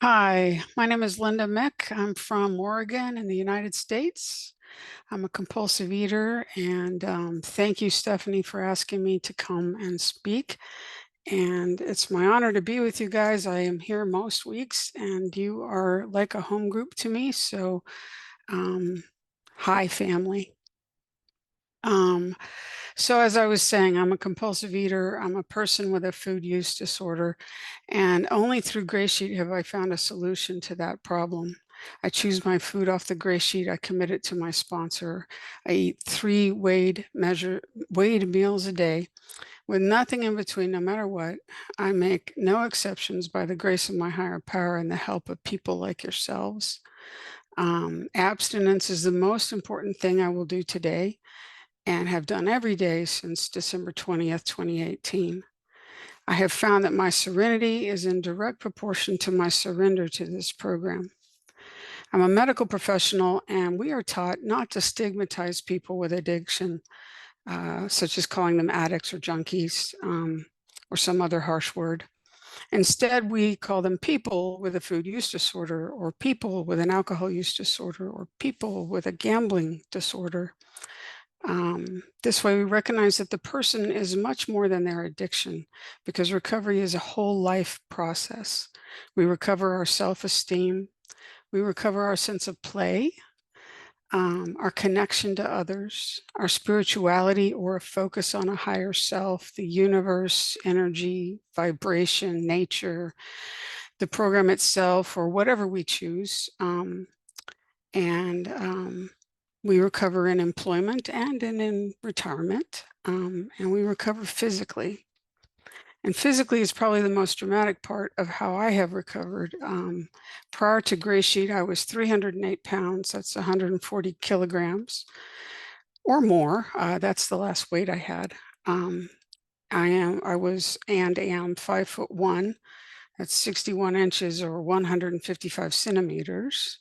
Hi, my name is Linda Mick. I'm from Oregon in the United States. I'm a compulsive eater, and thank you, Stephanie, for asking me to come and speak. And it's my honor to be with you guys. I am here most weeks, and you are like a home group to me. So, um, hi, family. Um, so as I was saying, I'm a compulsive eater. I'm a person with a food use disorder, and only through Gray Sheet have I found a solution to that problem. I choose my food off the Gray Sheet. I commit it to my sponsor. I eat three weighed meals a day with nothing in between, no matter what. I make no exceptions by the grace of my higher power and the help of people like yourselves. Abstinence is the most important thing I will do today and have done every day since December 20th, 2018. I have found that my serenity is in direct proportion to my surrender to this program. I'm a medical professional, and we are taught not to stigmatize people with addiction, such as calling them addicts or junkies, or some other harsh word. Instead, we call them people with a food use disorder, or people with an alcohol use disorder, or people with a gambling disorder. This way, we recognize that the person is much more than their addiction, because recovery is a whole life process. We recover our self-esteem, we recover our sense of play, our connection to others, our spirituality or a focus on a higher self, the universe, energy, vibration, nature, the program itself, or whatever we choose. And we recover in employment and in retirement, and we recover physically. And physically is probably the most dramatic part of how I have recovered. Prior to Gray Sheet, I was 308 pounds. That's 140 kilograms or more. That's the last weight I had. I was and am 5'1". That's 61 inches or 155 centimeters,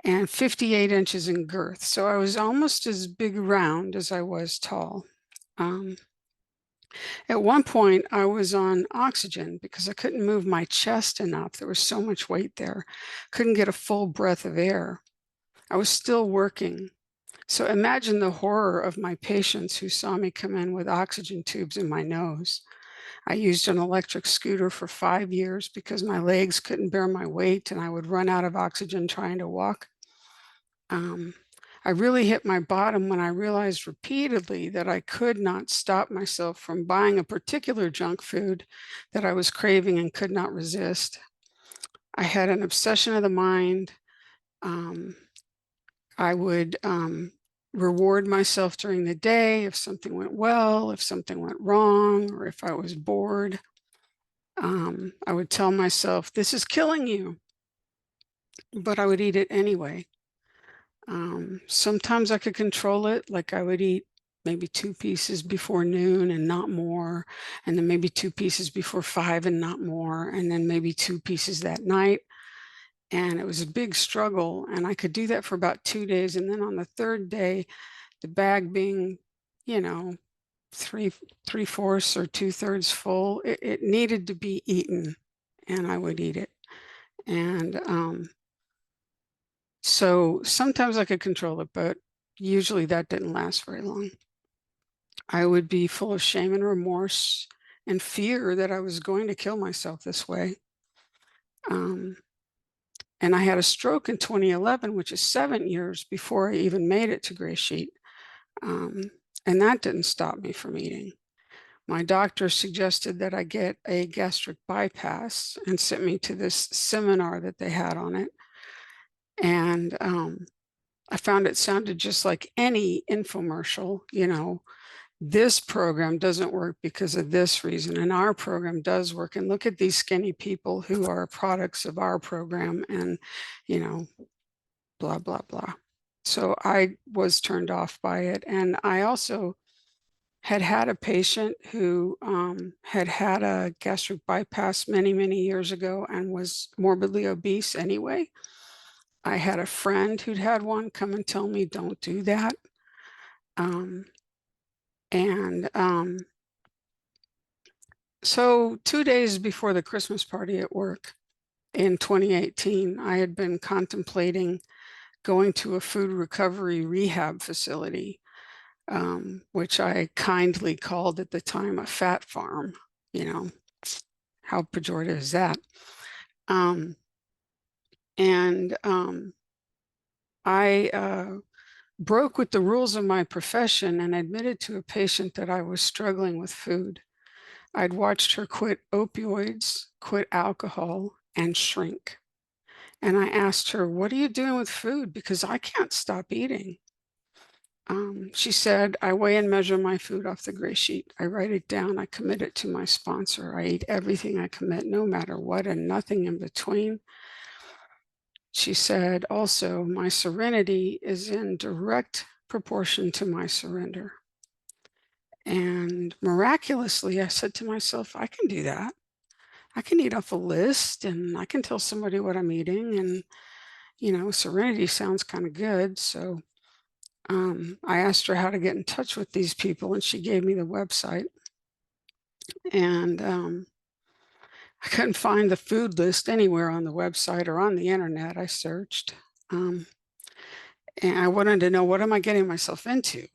and 58 inches in girth. So I was almost as big around as I was tall. Um, at one point, I was on oxygen because I couldn't move my chest enough. There was so much weight there. Couldn't get a full breath of air. I was still working. So imagine the horror of my patients who saw me come in with oxygen tubes in my nose. I used an electric scooter for 5 years because my legs couldn't bear my weight and I would run out of oxygen trying to walk. Um, I really hit my bottom when I realized repeatedly that I could not stop myself from buying a particular junk food that I was craving and could not resist. I had an obsession of the mind. Um, I would reward myself during the day if something went well, if something went wrong, or if I was bored. I would tell myself, this is killing you, but I would eat it anyway. Sometimes I could control it, like I would eat maybe 2 pieces before noon and not more, and then maybe 2 pieces before 5 and not more, and then maybe 2 pieces that night. And it was a big struggle, and I could do that for about 2 days. And then on the third day, the bag being, you know, three-fourths or two-thirds full, it needed to be eaten, and I would eat it. And so sometimes I could control it, but usually that didn't last very long. I would be full of shame and remorse and fear that I was going to kill myself this way. Um, and I had a stroke in 2011, which is 7 years before I even made it to Gray Sheet. And that didn't stop me from eating. My doctor suggested that I get a gastric bypass and sent me to this seminar that they had on it. And I found it sounded just like any infomercial. This program doesn't work because of this reason, and our program does work. And look at these skinny people who are products of our program, and, blah, blah, blah. So I was turned off by it. And I also had a patient who had had a gastric bypass many, many years ago and was morbidly obese anyway. I had a friend who'd had one come and tell me, don't do that. And so 2 days before the Christmas party at work, in 2018, I had been contemplating going to a food recovery rehab facility, which I kindly called at the time a fat farm. You know, how pejorative is that? Um, and I broke with the rules of my profession and admitted to a patient that I was struggling with food. I'd watched her quit opioids, quit alcohol, and shrink. And I asked her, "What are you doing with food? Because I can't stop eating." She said, "I weigh and measure my food off the gray sheet. I write it down. I commit it to my sponsor. I eat everything I commit, no matter what, and nothing in between." She said, "Also, my serenity is in direct proportion to my surrender." And miraculously, I said to myself, I can do that. I can eat off a list and I can tell somebody what I'm eating. And, serenity sounds kind of good. So I asked her how to get in touch with these people, and she gave me the website. And I couldn't find the food list anywhere on the website or on the internet. I searched. And I wanted to know, what am I getting myself into,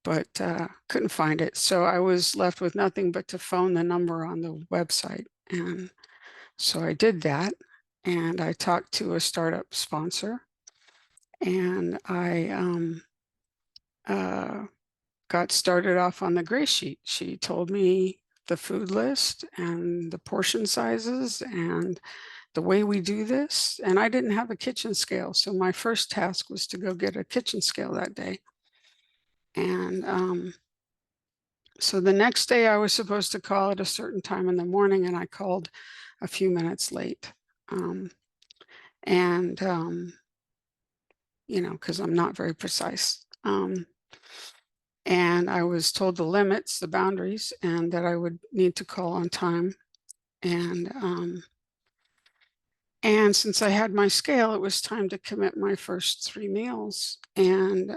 but couldn't find it. So I was left with nothing but to phone the number on the website. And so I did that. And I talked to a startup sponsor. And I got started off on the gray sheet. She told me the food list and the portion sizes and the way we do this. And I didn't have a kitchen scale. So my first task was to go get a kitchen scale that day. And so the next day I was supposed to call at a certain time in the morning, and I called a few minutes late. Because I'm not very precise. And I was told the limits, the boundaries, and that I would need to call on time. And since I had my scale, it was time to commit my first 3 meals. And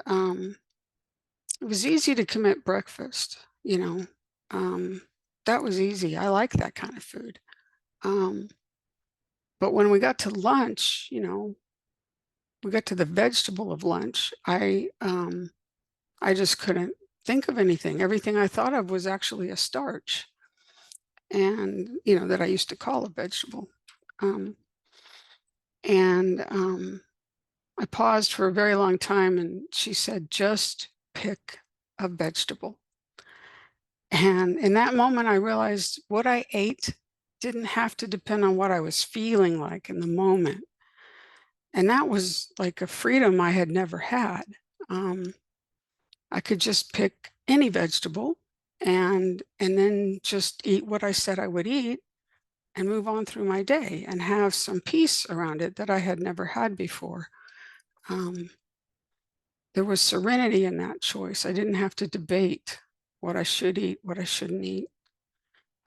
it was easy to commit breakfast, that was easy. I like that kind of food. But when we got to lunch, we got to the vegetable of lunch, I just couldn't think of anything. Everything I thought of was actually a starch, and that I used to call a vegetable. And I paused for a very long time, and she said, "Just pick a vegetable." And in that moment, I realized what I ate didn't have to depend on what I was feeling like in the moment. And that was like a freedom I had never had. I could just pick any vegetable and then just eat what I said I would eat and move on through my day and have some peace around it that I had never had before. There was serenity in that choice. I didn't have to debate what I should eat, what I shouldn't eat.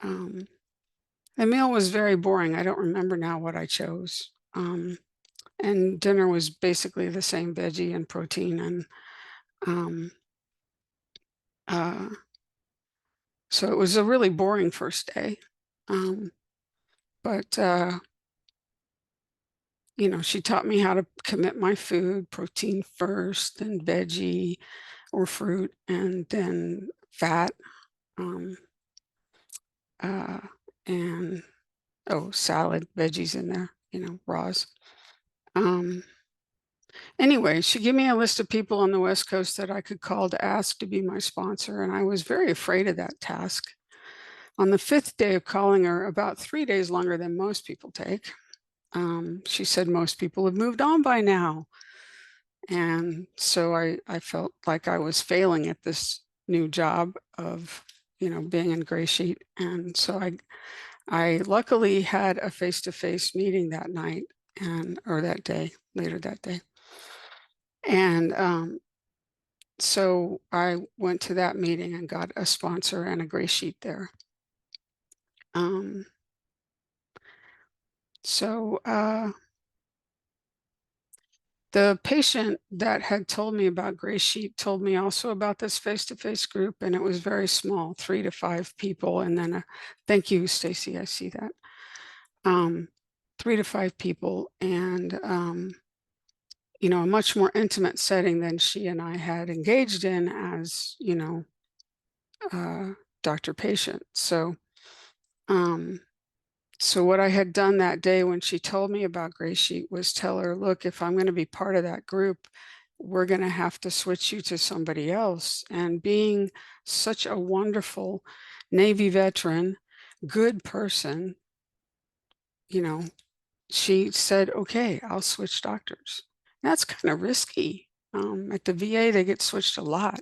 The meal was very boring. I don't remember now what I chose. And dinner was basically the same veggie and protein. And so it was a really boring first day. But she taught me how to commit my food: protein first, then veggie or fruit, and then fat. And salad, veggies in there, raws. Anyway, she gave me a list of people on the West Coast that I could call to ask to be my sponsor, and I was very afraid of that task. On the 5th day of calling her, about 3 days longer than most people take, she said most people have moved on by now. And so I felt like I was failing at this new job of, being in Gray Sheet. And so I luckily had a face-to-face meeting that night or that day, later that day. And so I went to that meeting and got a sponsor and a Gray Sheet there. The patient that had told me about Gray Sheet told me also about this face-to-face group, and it was very small, 3 to 5 people. And then thank you, Stacy, I see that. 3 to 5 people, and you know, a much more intimate setting than she and I had engaged in as, you know, doctor patient. Um, so what I had done that day when she told me about Gray Sheet was tell her, look, if I'm going to be part of that group, we're going to have to switch you to somebody else. And being such a wonderful Navy veteran, good person, you know, she said, okay, I'll switch doctors. That's kind of risky. At the VA, they get switched a lot,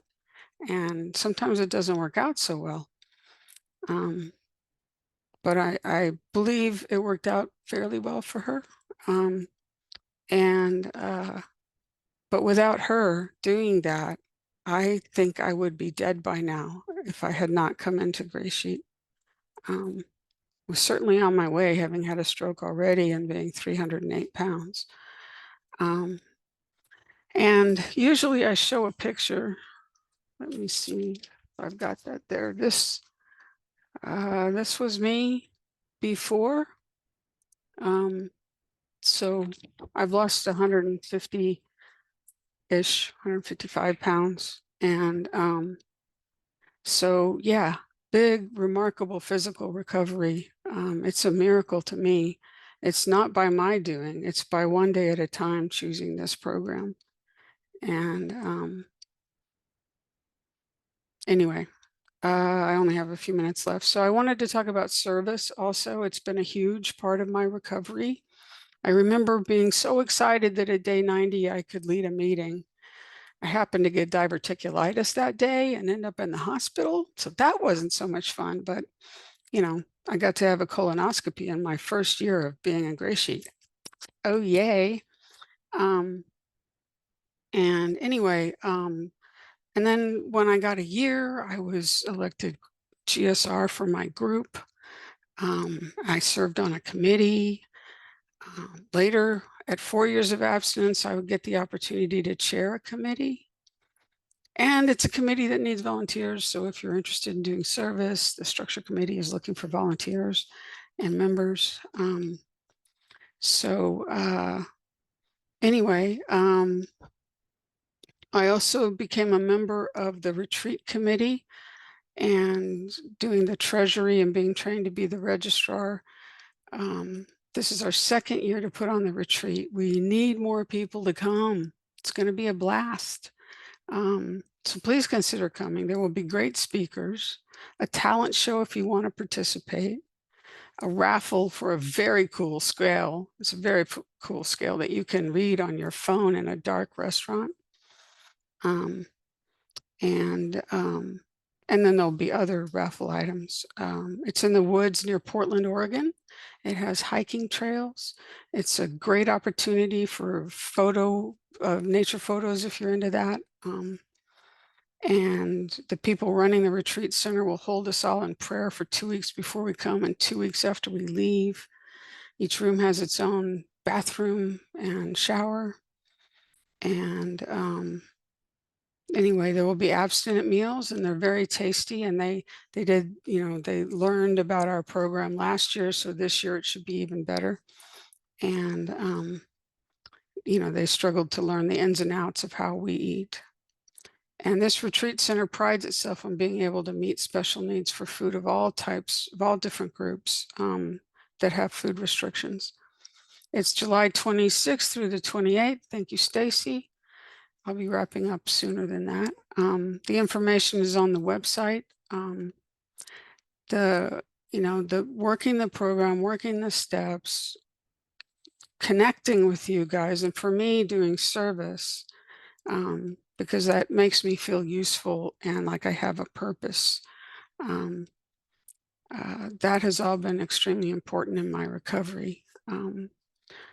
and sometimes it doesn't work out so well. But I believe it worked out fairly well for her. Um, and but without her doing that, I think I would be dead by now if I had not come into Gray Sheet. Was certainly on my way, having had a stroke already and being 308 pounds. And usually I show a picture. Let me see if I've got that there. This was me before. So I've lost 150-ish, 155 pounds. And so, yeah, big, remarkable physical recovery. It's a miracle to me. It's not by my doing, it's by one day at a time choosing this program. And anyway, I only have a few minutes left. So I wanted to talk about service also. It's been a huge part of my recovery. I remember being so excited that at day 90, I could lead a meeting. I happened to get diverticulitis that day and end up in the hospital. So that wasn't so much fun, but you know, I got to have a colonoscopy in my first year of being a Gray Sheet. Oh, yay. And anyway, and then when I got a year, I was elected GSR for my group. I served on a committee. Later, at 4 years of abstinence, I would get the opportunity to chair a committee. And it's a committee that needs volunteers. So if you're interested in doing service, the structure committee is looking for volunteers and members. Anyway, I also became a member of the retreat committee and doing the treasury and being trained to be the registrar. This is our second year to put on the retreat. We need more people to come. It's going to be a blast. So please consider coming. There will be great speakers, a talent show if you want to participate, a raffle for a very cool scale. It's a very cool scale that you can read on your phone in a dark restaurant. And then there'll be other raffle items. It's in the woods near Portland, Oregon. It has hiking trails. It's a great opportunity for nature photos if you're into that. And the people running the retreat center will hold us all in prayer for 2 weeks before we come and 2 weeks after we leave. Each room has its own bathroom and shower. And anyway, there will be abstinent meals and they're very tasty. And they did, you know, they learned about our program last year. So this year it should be even better. And, you know, they struggled to learn the ins and outs of how we eat. And this retreat center prides itself on being able to meet special needs for food of all types, of all different groups that have food restrictions. It's July 26th through the 28th. Thank you, Stacy. I'll be wrapping up sooner than that. The information is on the website. The working the program, working the steps, connecting with you guys, and for me, doing service. Because that makes me feel useful and like I have a purpose. That has all been extremely important in my recovery.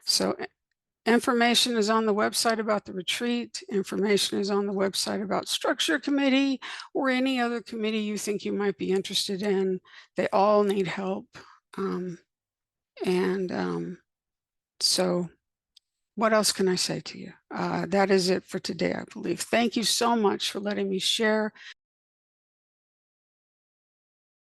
So information is on the website about the retreat. Information is on the website about structure committee or any other committee you think you might be interested in. They all need help. So what else can I say to you? That is it for today, I believe. Thank you so much for letting me share